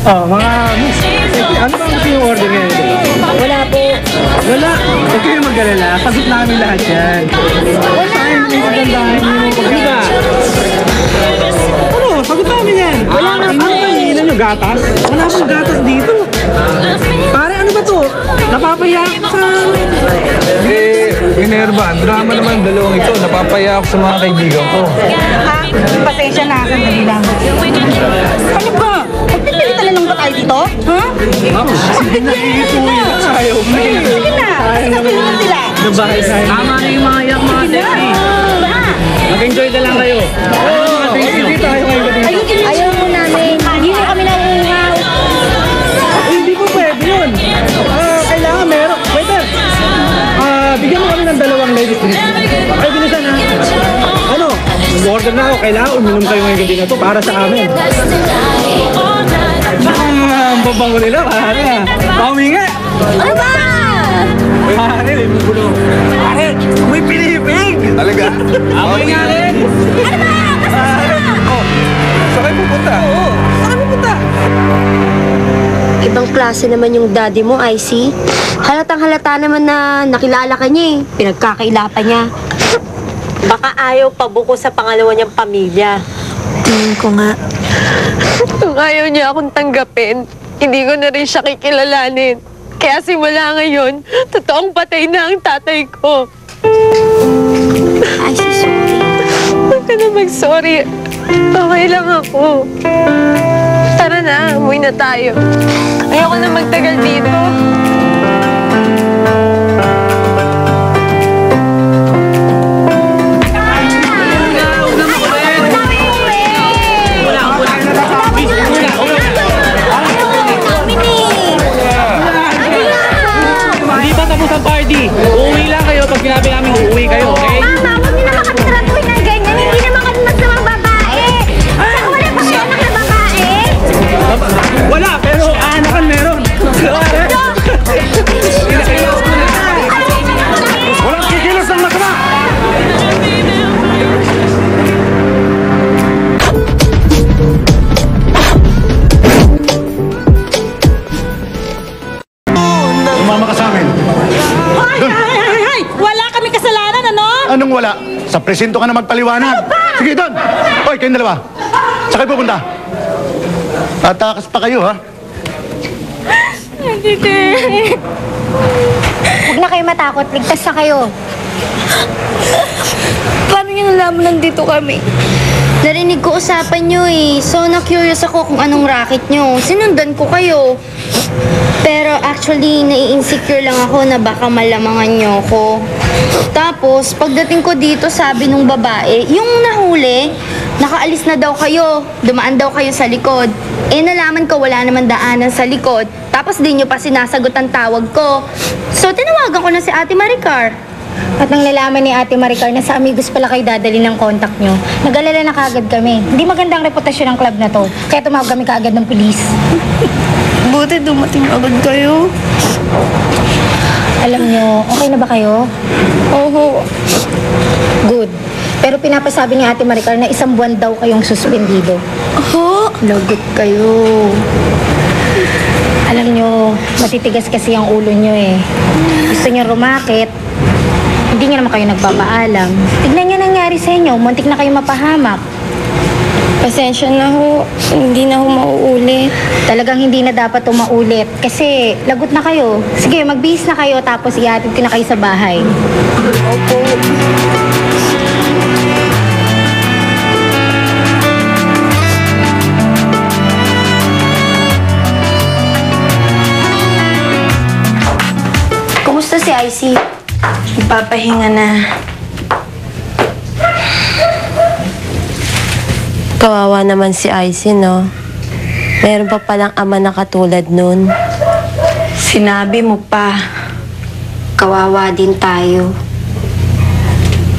Oh, mga miss, ano bang gusto yung order ngayon? Wala po. Wala. Huwag kayo mag-alala. Sagot namin lahat yan. Wala. Hindi ko gandahan yung pagkita. Ano? Sagot namin yan. Wala nga po. Ano ba nyo? Gatas? Wala pong gatas dito. Pare, ano ba to? Napapaya ka sa amin. Minerva, drama naman dalawang ito. Napapaya ako sa mga kaibigan ko. Ha? Pasensya na. Sandali lang. Ano ba? Magpipilitan lang ba tayo dito? Ha? Sige na, iituin. Ayaw mo. Sige na. Sabihin mo sila. Nabahay tayo. Tama na yung mga yak, mga sexy. Mag-enjoy na lang kayo. Hindi tayo ngayon. Ayaw mo namin. Hindi mo kami nauungaw. Hindi po pwede yun. Kailangan meron. Waiter, bigyan mo kami ng dalawang ladies drink. Ay, bilisan ha. Ano? Order na ako. Kailangan uminom kayo ngayong gabi na to para sa amin. Ang babango nila, pare. Paminga. Ano ba? Pare, may bulo. Pare, may pinipig. Talaga? Amoy nga rin. Ano ba? Saan kayo pupunta? Oo, saan pupunta? Ibang klase naman yung daddy mo, IC. Halatang halata naman na nakilala ka niya eh. Pinagkakailapan niya. Baka ayaw pabuko sa pangalawa niyang pamilya. Tingin ko nga. Kung ayaw niya akong tanggapin, hindi ko na rin siya kikilalanin. Kaya simula ngayon, totoong patay na ang tatay ko. IC, sorry. Huwag ka na mag-sorry. Okay lang ako. Tara na, umuwi na tayo. Ayoko na magtagal dito. Hindi pa tapos ang party. Uuwi lang kayo pag sinabi namin uuwi kayo, okay? Mama, huwag niyo naman kami tratuhin ng ganyan. Hindi naman kami magsamang babae. Saka wala pa kayo anak na babae. Wala, pero anakan meron. Walang kikilos ng masama. Sumama ka sa amin. Hay! Wala kami kasalanan, ano? Anong wala? Sa presinto ka na magpaliwanag. Sige, doon. Hoy, kayong dalawa. Saan kayo pupunta? Tatakas pa kayo, ha? Huwag na kayo matakot. Ligtas na kayo. Paano niyo nalaman nandito kami? Narinig ko usapan niyo eh. So, na-curious ako kung anong racket niyo. Sinundan ko kayo. Pero actually, nai-insecure lang ako na baka malamangan niyo ako. Tapos, pagdating ko dito, sabi nung babae, yung nahuli, nakaalis na daw kayo. Dumaan daw kayo sa likod. Eh, nalaman ko wala naman daanan sa likod. Tapos, di niyo pa sinasagot ang tawag ko. So, tinawagan ko na si Ate Maricar. At nang nalaman ni Ate Maricar na sa Amigos pala kayo dadali ng contact nyo, nag-alala na kagad kami. Hindi magandang reputasyon ng club na to. Kaya tumawag kami kaagad ng pulis. Buti dumating agad kayo. Alam nyo, okay na ba kayo? Oo. Good. Pero pinapasabi ni Ate Maricar na 1 buwan daw kayong suspendido. Oo. Lagot kayo. Alam nyo, matitigas kasi ang ulo nyo eh. Gusto nyo rumakit, hindi nyo naman kayo nagpapaalam. Tignan nyo nangyari sa inyo, muntik na kayo mapahamak. Pasensya na ho. Hindi na ho mauulit. Talagang hindi na dapat umaulit kasi lagot na kayo. Sige, magbihis na kayo tapos ihatid ko na kayo sa bahay. Opo. Kumusta si IC? Ipapahinga na. Kawawa naman si IC, no? Meron pa palang ama na katulad nun. Sinabi mo pa. Kawawa din tayo.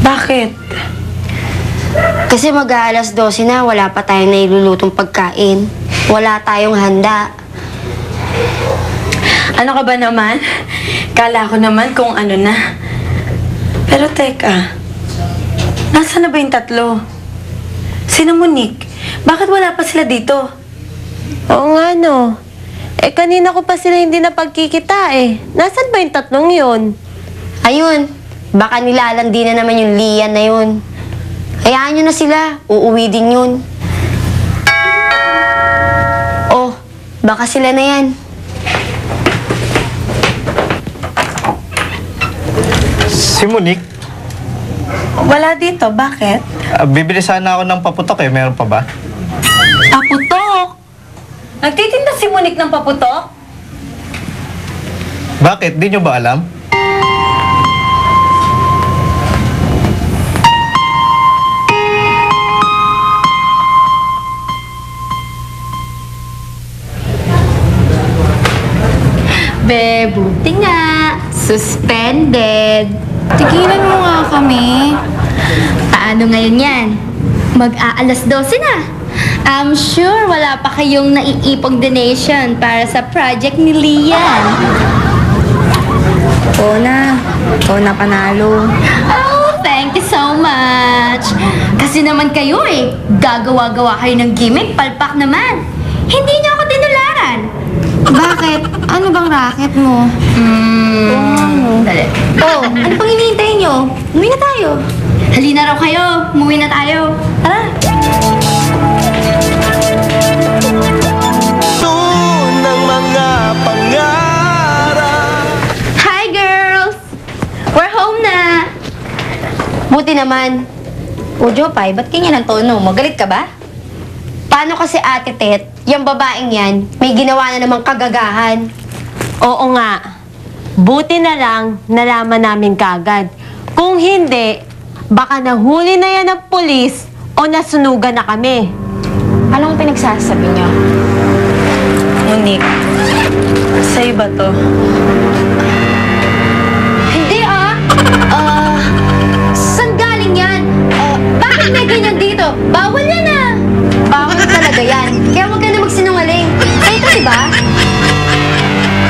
Bakit? Kasi mag-aalas 12 na, wala pa tayong nailulutong pagkain. Wala tayong handa. Ano ka ba naman? Kala ko naman kung ano na. Pero teka, nasaan na ba yung tatlo? Sino Monique? Bakit wala pa sila dito? Oo nga, no. Eh, kanina ko pa sila hindi napagkikita eh. Nasaan ba yung tatlong yun? Ayun, baka nilalandi na naman yung Lian na yun. Hayaan nyo na sila, uuwi din yun. Oh, baka sila na yan. Si Monique, Wala dito, bakit? bibili sana ako ng paputok eh. Meron pa ba? Paputok! Nagtitinda si Monique ng paputok? Bakit? Di nyo ba alam? Be, buti nga. Suspended. Tigilan mo nga kami. Paano ngayon yan? Mag-aalas 12 na. I'm sure wala pa kayong naiipong donation para sa project ni Lian. Oo na panalo. Oh, thank you so much. Kasi naman kayo eh, gagawa-gawa kayo ng gimmick, palpak naman. Hindi niyo ako dinularan. Bakit? Ano bang racket mo? Dali. Oh, ano pang hinihintay niyo? Umuwi na tayo. Halina raw kayo, umuwi na tayo. Tara. ng mga pangarap. Hi, girls! We're home na. Buti naman. O, Jopay, ba't ganyan ang tono mo? Galit ka ba? Paano kasi Ate Tet, yung babaeng yan, may ginawa na namang kagagahan. Oo nga. Buti na lang nalaman namin kagad. Kung hindi, baka nahuli na yan ng pulis o nasunugan na kami. Anong pinagsasabi niyo? Monique, sa'yo ba to? Hindi saan galing yan? Bakit may ganyan dito? Bawal yan Bawal talaga yan. Kaya huwag ka na magsinungaling. Sa'yo to, diba?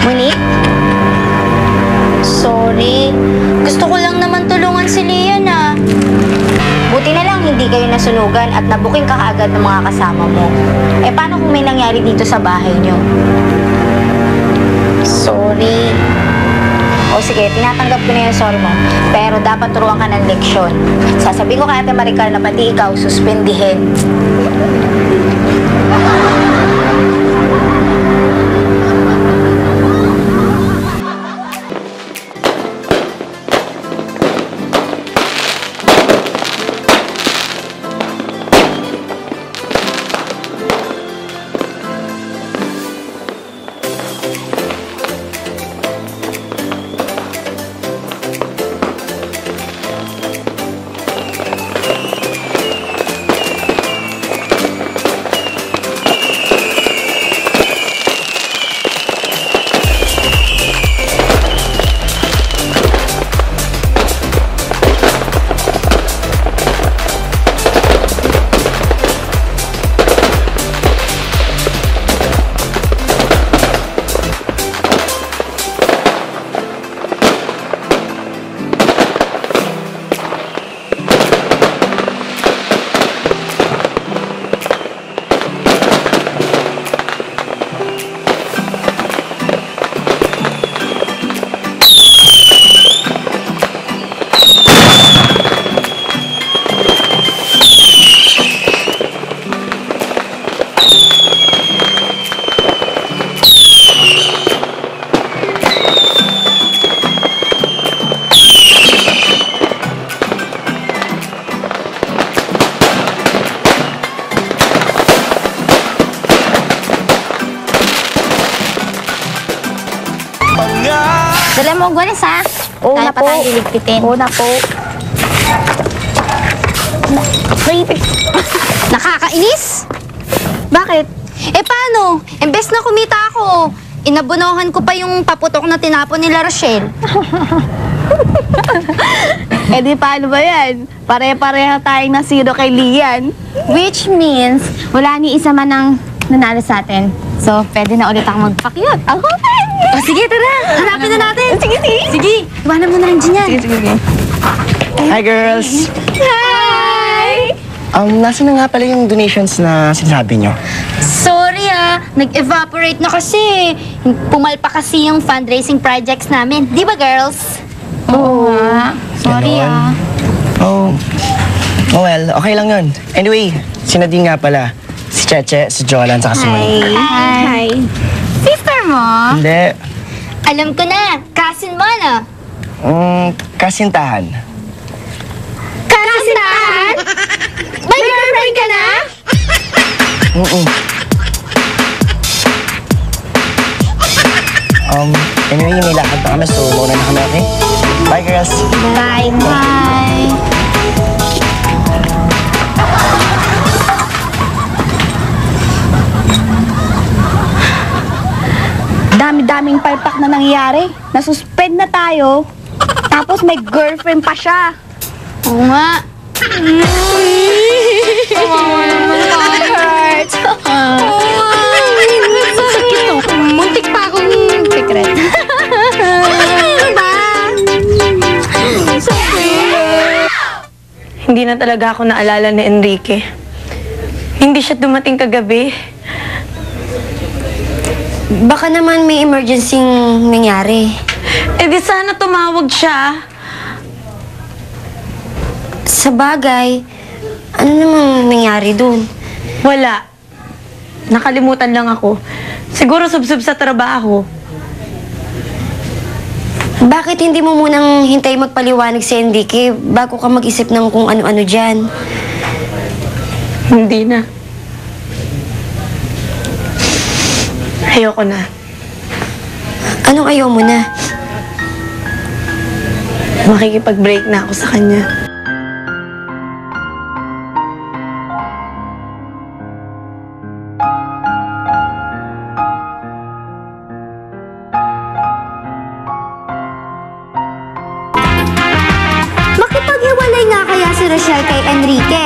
Monique? Sorry. Gusto ko lang naman tulungan si Lian Buti na lang hindi kayo nasunugan at nabuking ka kaagad ng mga kasama mo. Eh, paano kung may nangyari dito sa bahay niyo? Sorry. O sige, tinatanggap ko na yung sorry mo. Pero dapat turuan ka ng leksyon. Sasabihin ko kay Ate Maricar na pati ikaw, suspendihin. Dala mo, Gwalis, ha? Kaya pa tayo liligpitin. Una po. Nakakainis? Bakit? Eh paano? Imbes na kumita ako, inabunuhan ko pa yung paputok na tinapon nila Rochelle. Eh di paano ba yan? Pare-pareha tayong na zero kay Lian. Which means, wala ni isa man ang nanalo sa atin. So, pwede na ulit ako magpakyot. Okay! O sige, tara. Hanapin na natin. Sige. Sige, iwanan mo na lang dyan yan. Sige. Hi, girls! Hi! Nasaan na nga pala yung donations na sinasabi nyo? Sorry Nag-evaporate na kasi. Pumalpa kasi yung fundraising projects namin. Di ba, girls? Oo nga. Sorry Ganon. Oh. Oh well, okay lang yun. Anyway, si Nadine nga pala. Si Cheche, si Jolan, saka si Monique. Hi. Sister mo? Hindi. Alam ko na. Cousin mo, no? Kasintahan. Kasintahan? May girlfriend ka na? Anyway, may lakad pa kami, so mauna na kami, okay? Bye, girls. Bye. Bye. Dami-daming palpak na nangyayari. Nasuspend na tayo. Tapos may girlfriend pa siya. Oo nga. Kawawa naman heart. Muntik pa akong secret. Hindi na talaga ako naalala ni Enrique. Hindi siya dumating kagabi. Baka naman may emergency nangyari. Eh di sana tumawag siya. Sa bagay, ano namang nangyari dun? Wala. Nakalimutan lang ako. Siguro subsub sa trabaho. Bakit hindi mo munang hintay magpaliwanag si Enrique bago ka mag-isip ng kung ano-ano dyan? Hindi na. Ayoko na. Anong ayaw mo na? Makikipag-break na ako sa kanya. Makipaghiwalay nga kaya si Rochelle kay Enrique.